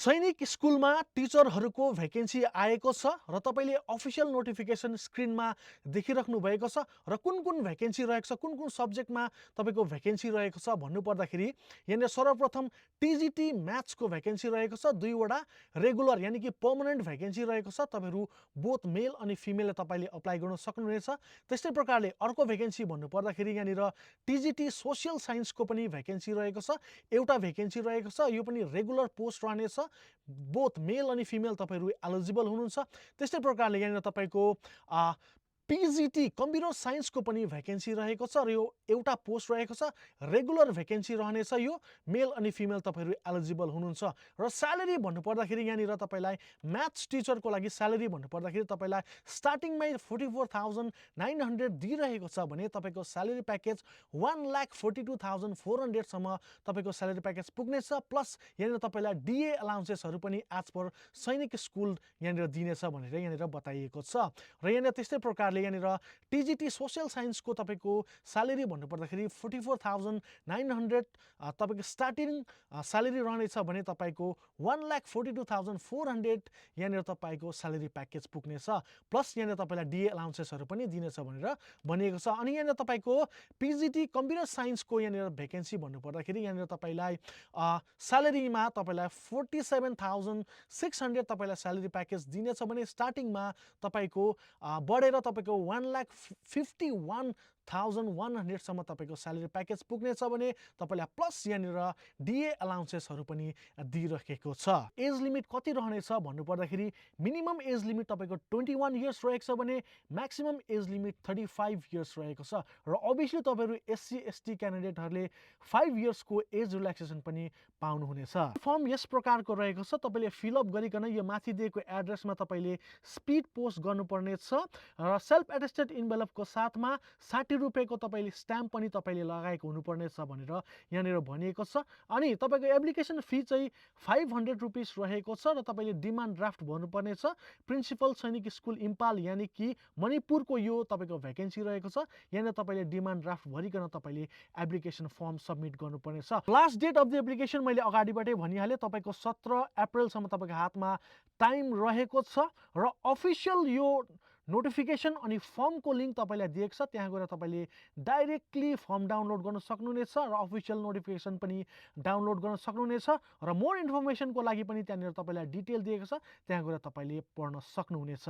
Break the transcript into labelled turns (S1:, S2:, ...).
S1: सैनिक स्कुलमा टिचरहरूको भ्याकेन्सी आएको छ र तपाईँले अफिसियल नोटिफिकेसन स्क्रिनमा देखिराख्नु भएको छ र कुन कुन भ्याकेन्सी रहेको छ, कुन कुन सब्जेक्टमा तपाईँको भ्याकेन्सी रहेको छ भन्नुपर्दाखेरि यहाँनिर सर्वप्रथम टिजिटी म्याथ्सको भ्याकेन्सी रहेको छ, 2 वटा रेगुलर यानि कि पर्मनेन्ट भ्याकेन्सी रहेको छ। तपाईँहरू बोथ मेल अनि फिमेलले तपाईँले अप्लाई गर्न सक्नुहुनेछ। त्यस्तै प्रकारले अर्को भ्याकेन्सी भन्नुपर्दाखेरि यहाँनिर टिजिटी सोसियल साइन्सको पनि भ्याकेन्सी रहेको छ, एउटा भ्याकेन्सी रहेको छ। यो पनि रेगुलर पोस्ट रहनेछ। बोथ मेल अनि फिमेल तपाईँहरू एलिजिबल हुनुहुन्छ। त्यस्तै प्रकारले यहाँनिर तपाईँको पिजिटी कम्प्युटर साइन्सको पनि भ्याकेन्सी रहेको छ र यो एउटा पोस्ट रहेको छ। रेगुलर भ्याकेन्सी रहनेछ। यो मेल अनि फिमेल तपाईँहरू एलिजिबल हुनुहुन्छ। र स्यालेरी भन्नुपर्दाखेरि यहाँनिर तपाईँलाई म्याथ्स टिचरको लागि स्यालेरी भन्नुपर्दाखेरि तपाईँलाई स्टार्टिङमै 44,900 दिइरहेको छ भने तपाईँको स्यालेरी प्याकेज 1,42,400 सम्म तपाईँको स्यालेरी प्याकेज पुग्नेछ। प्लस यहाँनिर तपाईँलाई डिए अलाउन्सेसहरू पनि एज पर सैनिक स्कुल यहाँनिर दिनेछ भनेर यहाँनिर बताइएको छ। र यहाँनिर त्यस्तै प्रकारले यहाँनिर टिजिटी सोसियल साइन्सको तपाईँको स्यालेरी भन्नुपर्दाखेरि 44,900 तपाईँको स्टार्टिङ स्यालेरी रहनेछ भने तपाईँको 1,42,400 यहाँनिर तपाईँको स्यालेरी प्याकेज पुग्नेछ। प्लस यहाँनिर तपाईँलाई डिए अलाउन्सेसहरू पनि दिनेछ भनेर भनिएको छ। अनि यहाँनिर तपाईँको पिजिटी कम्प्युटर साइन्सको यहाँनिर भ्याकेन्सी भन्नुपर्दाखेरि यहाँनिर तपाईँलाई स्यालेरीमा तपाईँलाई 47,600 तपाईँलाई स्यालेरी प्याकेज दिनेछ भने स्टार्टिङमा तपाईँको बढेर तपाईँको 1,51,100 सम्म तपाईँको स्यालेरी प्याकेज पुग्नेछ भने तपाईँलाई प्लस यहाँनिर डिए अलाउन्सेसहरू पनि दिइरहेको छ। एज लिमिट कति रहनेछ भन्नुपर्दाखेरि मिनिमम एज लिमिट तपाईँको 21 इयर्स रहेको छ भने म्याक्सिमम एज लिमिट 35 इयर्स रहेको छ। र अभियसली तपाईँहरू एससी एसटी क्यान्डिडेटहरूले 5 इयर्सको एज रिल्याक्सेसन पनि पाउनुहुनेछ। फर्म यस प्रकारको रहेको छ। तपाईँले फिलअप गरिकन यो माथि दिएको एड्रेसमा तपाईँले स्पिड पोस्ट गर्नुपर्ने छ र सेल्फ एटेस्टेड इन्भेलपको साथमा 60 रुपियाँको तपाईँले स्ट्याम्प पनि तपाईँले लगाएको हुनुपर्नेछ भनेर यहाँनिर भनिएको छ। अनि तपाईँको एप्लिकेसन फी चाहिँ 500 रुपिस रहेको छ र तपाईँले डिमान्ड ड्राफ्ट भर्नुपर्नेछ। प्रिन्सिपल सैनिक स्कुल इम्पाल यानि कि मणिपुरको यो तपाईँको भ्याकेन्सी रहेको छ। यहाँनिर तपाईँले डिमान्ड ड्राफ्ट भरिकन तपाईँले एप्लिकेसन फर्म सबमिट गर्नुपर्नेछ। Last date of the application मैले अगाडिबाटै भनिहालेँ, तपाईँको 17 अप्रिलसम्म तपाईँको हातमा टाइम रहेको छ। र अफिसियल यो नोटिफिकेसन अनि फर्मको लिङ्क तपाईँलाई दिएको छ, त्यहाँ गएर तपाईँले डाइरेक्टली फर्म डाउनलोड गर्न सक्नुहुनेछ र अफिसियल नोटिफिकेसन पनि डाउनलोड गर्न सक्नुहुनेछ। र मोर इन्फर्मेसनको लागि पनि त्यहाँनिर तपाईँलाई डिटेल दिएको छ, त्यहाँ गएर तपाईँले पढ्न सक्नुहुनेछ।